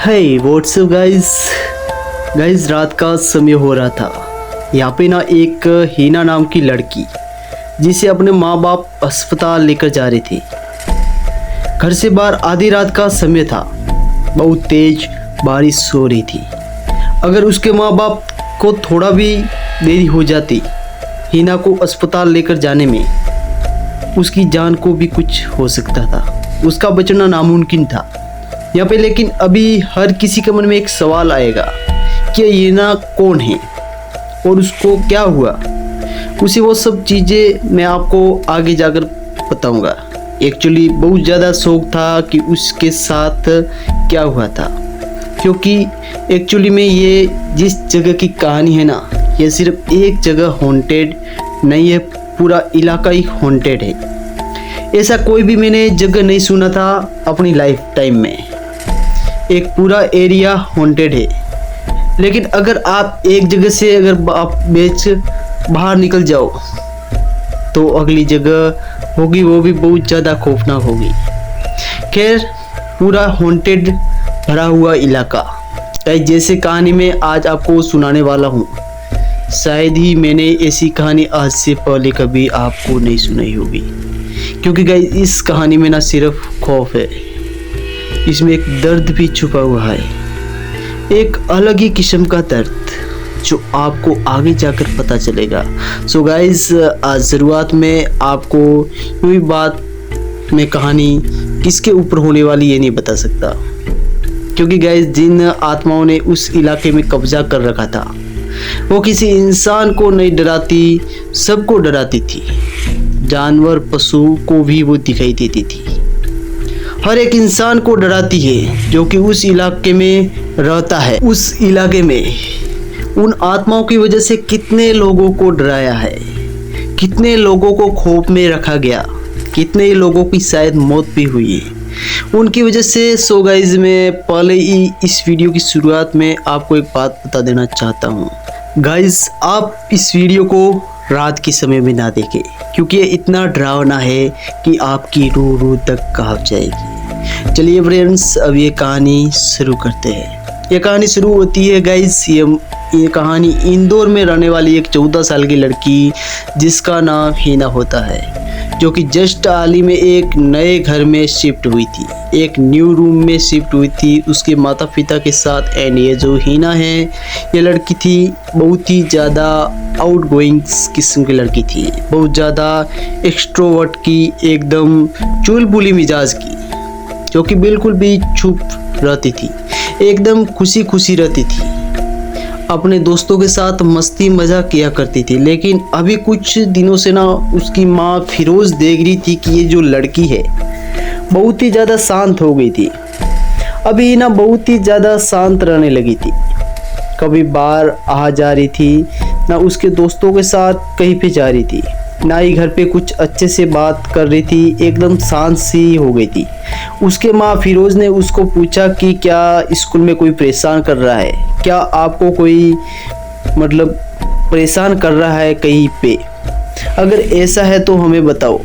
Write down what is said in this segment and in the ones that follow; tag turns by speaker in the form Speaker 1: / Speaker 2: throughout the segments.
Speaker 1: हे WhatsApp guys रात का समय हो रहा था। यहाँ पे ना एक हीना नाम की लड़की जिसे अपने माँ बाप अस्पताल लेकर जा रहे थे। घर से बाहर आधी रात का समय था, बहुत तेज बारिश हो रही थी। अगर उसके माँ बाप को थोड़ा भी देरी हो जाती हीना को अस्पताल लेकर जाने में, उसकी जान को भी कुछ हो सकता था, उसका बचना नामुमकिन था। यहाँ पे लेकिन अभी हर किसी के मन में एक सवाल आएगा कि हीना कौन है और उसको क्या हुआ। उसी वो सब चीज़ें मैं आपको आगे जाकर बताऊंगा। एक्चुअली बहुत ज़्यादा शौक था कि उसके साथ क्या हुआ था, क्योंकि एक्चुअली में ये जिस जगह की कहानी है ना, ये सिर्फ एक जगह हॉन्टेड नहीं है, पूरा इलाका ही हॉन्टेड है। ऐसा कोई भी मैंने जगह नहीं सुना था अपनी लाइफ टाइम में। एक पूरा एरिया हॉन्टेड है। लेकिन अगर आप एक जगह से अगर आप बाहर निकल जाओ तो अगली जगह होगी वो भी बहुत ज़्यादा खौफनाक होगी। खैर, पूरा हॉन्टेड भरा हुआ इलाका जैसे कहानी में आज आपको सुनाने वाला हूँ, शायद ही मैंने ऐसी कहानी आज से पहले कभी आपको नहीं सुनाई होगी। क्योंकि गाइस इस कहानी में ना सिर्फ खौफ है, इसमें एक दर्द भी छुपा हुआ है, एक अलग ही किस्म का दर्द जो आपको आगे जाकर पता चलेगा। सो गाइस, आज शुरुआत में आपको कोई बात में कहानी किसके ऊपर होने वाली ये नहीं बता सकता, क्योंकि गाइस जिन आत्माओं ने उस इलाके में कब्जा कर रखा था वो किसी इंसान को नहीं डराती, सबको डराती थी। जानवर पशु को भी वो दिखाई देती थी। हर एक इंसान को डराती है जो कि उस इलाके में रहता है। उस इलाके में उन आत्माओं की वजह से कितने लोगों को डराया है, कितने लोगों को खौफ में रखा गया, कितने लोगों की शायद मौत भी हुई है उनकी वजह से। सो गाइस, मैं पहले ही इस वीडियो की शुरुआत में आपको एक बात बता देना चाहता हूँ। गाइस, आप इस वीडियो को रात के समय में ना देखें, क्योंकि ये इतना डरावना है कि आपकी रूह तक कांप जाएगी। चलिए फ्रेंड्स, अब ये कहानी शुरू करते हैं। ये कहानी शुरू होती है गाइस, ये कहानी इंदौर में रहने वाली एक 14 साल की लड़की जिसका नाम हीना होता है, जो कि जस्ट हाल ही में एक नए घर में शिफ्ट हुई थी, एक न्यू रूम में शिफ्ट हुई थी उसके माता पिता के साथ। एंड ये जो हीना है, ये लड़की थी बहुत ही ज़्यादा आउटगोइंग किस्म की लड़की थी, बहुत ज़्यादा एक्सट्रोवर्ट की, एकदम चुलबुली मिजाज की, जो कि बिल्कुल भी चुप रहती थी, एकदम खुशी खुशी रहती थी, अपने दोस्तों के साथ मस्ती मजाक किया करती थी। लेकिन अभी कुछ दिनों से ना उसकी माँ फिरोज़ देख रही थी कि ये जो लड़की है बहुत ही ज़्यादा शांत हो गई थी। अभी ना बहुत ही ज़्यादा शांत रहने लगी थी, कभी बाहर आ जा रही थी, ना उसके दोस्तों के साथ कहीं पे जा रही थी, ना ही घर पे कुछ अच्छे से बात कर रही थी, एकदम शांत सी हो गई थी। उसके माँ फिरोज़ ने उसको पूछा कि क्या स्कूल में कोई परेशान कर रहा है, क्या आपको कोई मतलब परेशान कर रहा है कहीं पे, अगर ऐसा है तो हमें बताओ,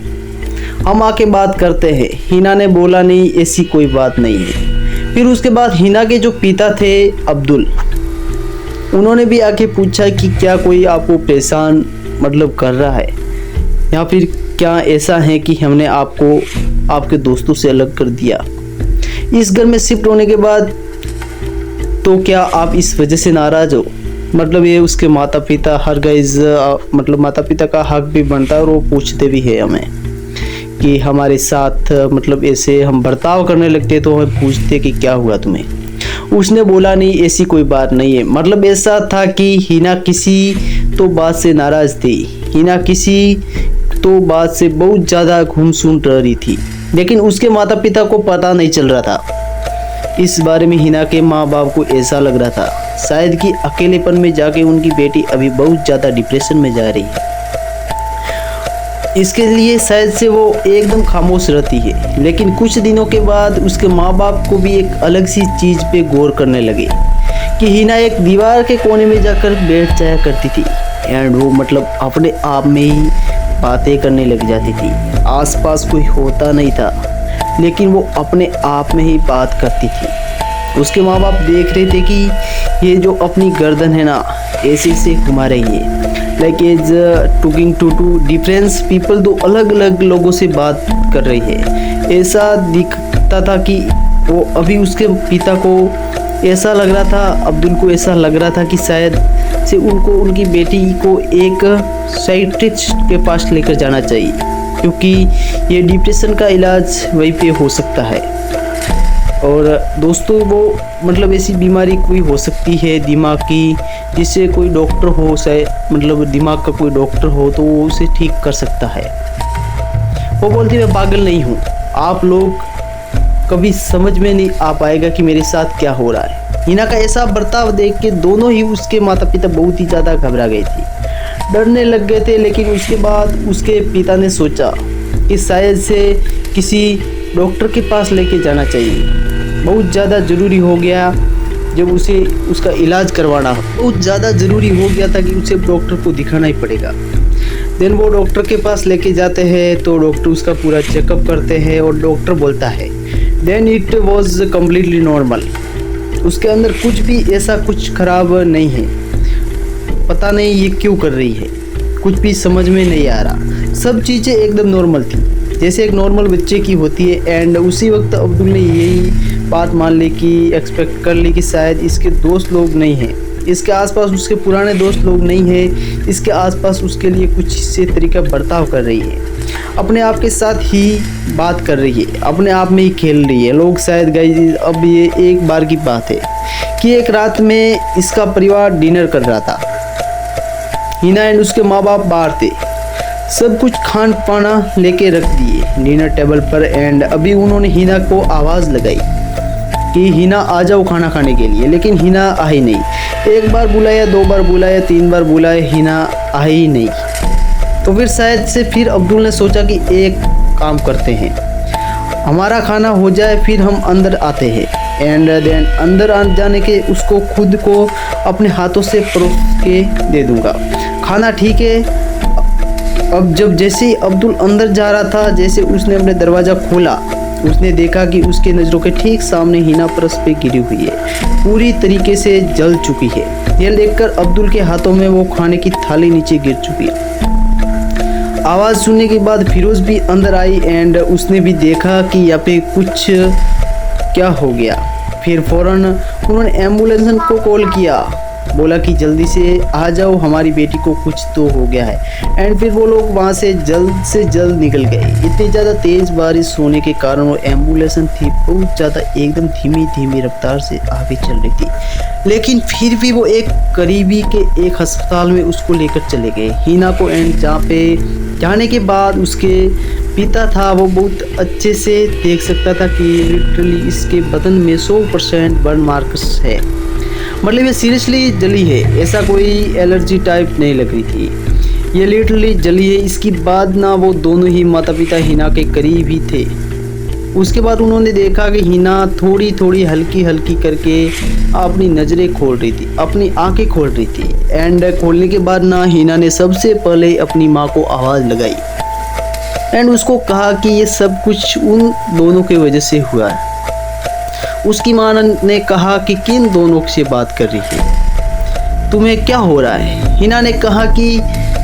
Speaker 1: हम आके बात करते हैं। हीना ने बोला नहीं, ऐसी कोई बात नहीं है। फिर उसके बाद हीना के जो पिता थे अब्दुल, उन्होंने भी आके पूछा कि क्या कोई आपको परेशान मतलब कर रहा है, या फिर क्या ऐसा है कि हमने आपको आपके दोस्तों से अलग कर दिया। इस घर में शिफ्ट होने के बाद तो क्या आप इस वजह से नाराज़ हो। मतलब ये उसके माता पिता हर गाइज मतलब माता पिता का हक भी बनता है और वो पूछते भी है हमें कि हमारे साथ मतलब ऐसे हम बर्ताव करने लगते तो हमें पूछते कि क्या हुआ तुम्हें। उसने बोला नहीं, ऐसी कोई बात नहीं है। मतलब ऐसा था कि हीना किसी तो बात से नाराज़ थी, हीना किसी तो बात से बहुत ज़्यादा गुमसुम रह रही थी, लेकिन उसके माता पिता को पता नहीं चल रहा था इस बारे में। हीना के माँ बाप को ऐसा लग रहा था शायद कि अकेलेपन में जाके उनकी बेटी अभी बहुत ज़्यादा डिप्रेशन में जा रही है, इसके लिए शायद से वो एकदम खामोश रहती है। लेकिन कुछ दिनों के बाद उसके माँ बाप को भी एक अलग सी चीज़ पे गौर करने लगे कि हीना एक दीवार के कोने में जाकर बैठ जाया करती थी, एंड वो मतलब अपने आप में ही बातें करने लग जाती थी। आसपास कोई होता नहीं था, लेकिन वो अपने आप में ही बात करती थी। उसके माँ बाप देख रहे थे कि ये जो अपनी गर्दन है ना ऐसे से घुमा रही है, like is talking to difference people, दो अलग अलग लोगों से बात कर रही है। ऐसा दिखता था कि वो अभी उसके पिता को ऐसा लग रहा था, अब्दुल को ऐसा लग रहा था कि शायद से उनको उनकी बेटी को एक साइकियाट्रिस्ट के पास लेकर जाना चाहिए, क्योंकि ये डिप्रेशन का इलाज वहीं पे हो सकता है। और दोस्तों वो मतलब ऐसी बीमारी कोई हो सकती है दिमाग की, जिससे कोई डॉक्टर हो, शायद मतलब दिमाग का कोई डॉक्टर हो तो वो उसे ठीक कर सकता है। वो बोलती मैं पागल नहीं हूँ, आप लोग कभी समझ में नहीं आ पाएगा कि मेरे साथ क्या हो रहा है। हिना का ऐसा बर्ताव देख के दोनों ही उसके माता पिता बहुत ही ज़्यादा घबरा गए थे, डरने लग गए थे। लेकिन उसके बाद उसके पिता ने सोचा कि शायद से किसी डॉक्टर के पास लेके जाना चाहिए, बहुत ज़्यादा ज़रूरी हो गया जब उसे उसका इलाज करवाना बहुत ज़्यादा ज़रूरी हो गया था कि उसे डॉक्टर को दिखाना ही पड़ेगा। देन वो डॉक्टर के पास लेके जाते हैं तो डॉक्टर उसका पूरा चेकअप करते हैं और डॉक्टर बोलता है then it was completely normal, उसके अंदर कुछ भी ऐसा कुछ खराब नहीं है, पता नहीं ये क्यों कर रही है, कुछ भी समझ में नहीं आ रहा, सब चीज़ें एकदम नॉर्मल थी जैसे एक नॉर्मल बच्चे की होती है। एंड उसी वक्त अब्दुल ने यही बात मान ली कि एक्सपेक्ट कर ली कि शायद इसके दोस्त लोग नहीं हैं, इसके आसपास उसके पुराने दोस्त लोग नहीं हैं, इसके आसपास उसके लिए कुछ इससे तरीका बर्ताव कर रही है, अपने आप के साथ ही बात कर रही है, अपने आप में ही खेल रही है। लोग शायद गाइस अब ये एक बार की बात है कि एक रात में इसका परिवार डिनर कर रहा था, हिना एंड उसके माँ बाप बाहर थे, सब कुछ खान पाना लेके रख दिए डिनर टेबल पर। एंड अभी उन्होंने हिना को आवाज़ लगाई कि हिना आ जाओ खाना खाने के लिए, लेकिन हिना आई नहीं। एक बार बुलाया, दो बार बुलाया, तीन बार बुलाया, हिना आई नहीं। तो फिर शायद से फिर अब्दुल ने सोचा कि एक काम करते हैं, हमारा खाना हो जाए फिर हम अंदर आते हैं। एंड देन अंदर आ जाने के उसको खुद को अपने हाथों से परोस के दे दूंगा खाना, ठीक है। अब जब जैसे ही अब्दुल अंदर जा रहा था, जैसे उसने अपने दरवाज़ा खोला, उसने देखा कि उसके नज़रों के ठीक सामने हिना परस पे गिरी हुई है, पूरी तरीके से जल चुकी है। यह देखकर अब्दुल के हाथों में वो खाने की थाली नीचे गिर चुकी है। आवाज़ सुनने के बाद फिरोज़ भी अंदर आई एंड उसने भी देखा कि यहाँ पे कुछ क्या हो गया। फिर फ़ौरन उन्होंने एम्बुलेंस को कॉल किया, बोला कि जल्दी से आ जाओ, हमारी बेटी को कुछ तो हो गया है। एंड फिर वो लोग वहाँ से जल्द निकल गए। इतनी ज़्यादा तेज़ बारिश होने के कारण वो एम्बुलेंस थी बहुत ज़्यादा एकदम धीमी रफ्तार से आगे चल रही थी, लेकिन फिर भी वो एक करीबी के एक अस्पताल में उसको लेकर चले गए हिना को। एंड जहाँ पे जाने के बाद उसके पिता था वो बहुत अच्छे से देख सकता था कि लिटरली इसके बदन में 100% बर्न मार्क्स है, मतलब ये सीरियसली जली है, ऐसा कोई एलर्जी टाइप नहीं लग रही थी, ये लिटरली जली है। इसके बाद ना वो दोनों ही माता पिता हिना के करीब ही थे। उसके बाद उन्होंने देखा कि हिना थोड़ी हल्की करके अपनी नज़रें खोल रही थी, अपनी आंखें खोल रही थी। एंड खोलने के बाद ना हिना ने सबसे पहले अपनी माँ को आवाज़ लगाई एंड उसको कहा कि ये सब कुछ उन दोनों की वजह से हुआ है। उसकी माँ ने कहा कि किन दोनों से बात कर रही है, तुम्हें क्या हो रहा है। हिना ने कहा कि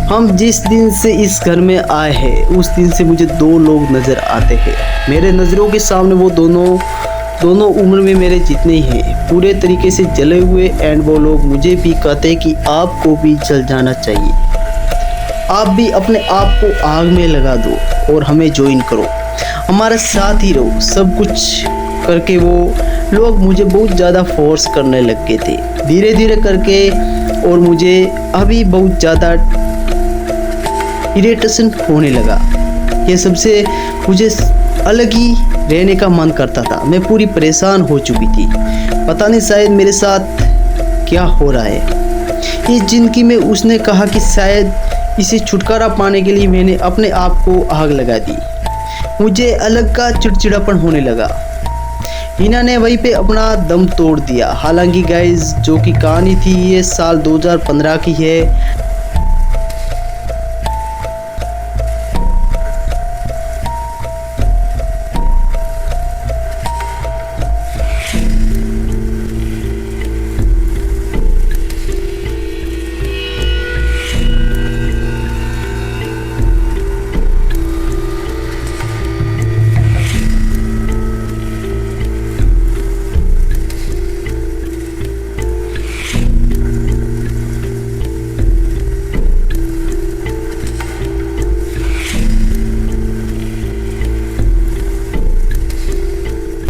Speaker 1: हम जिस दिन से इस घर में आए हैं उस दिन से मुझे दो लोग नज़र आते हैं, मेरे नज़रों के सामने वो दोनों उम्र में मेरे जितने ही हैं, पूरे तरीके से जले हुए। एंड वो लोग मुझे भी कहते कि आपको भी जल जाना चाहिए, आप भी अपने आप को आग में लगा दो और हमें ज्वाइन करो, हमारे साथ ही रहो। सब कुछ करके वो लोग मुझे बहुत ज़्यादा फोर्स करने लग गए थे धीरे करके, और मुझे अभी बहुत ज़्यादा इरिटेशन होने लगा। ये सबसे मुझे अलग ही रहने का मन करता था, मैं पूरी परेशान हो चुकी थी, पता नहीं शायद मेरे साथ क्या हो रहा है। ये जिंदगी में उसने कहा कि शायद इसे छुटकारा पाने के लिए मैंने अपने आप को आग लगा दी, मुझे अलग का चिड़चिड़ापन होने लगा। हिना ने वहीं पे अपना दम तोड़ दिया। हालांकि गाइज जो कि कहानी थी ये साल 2015 की है,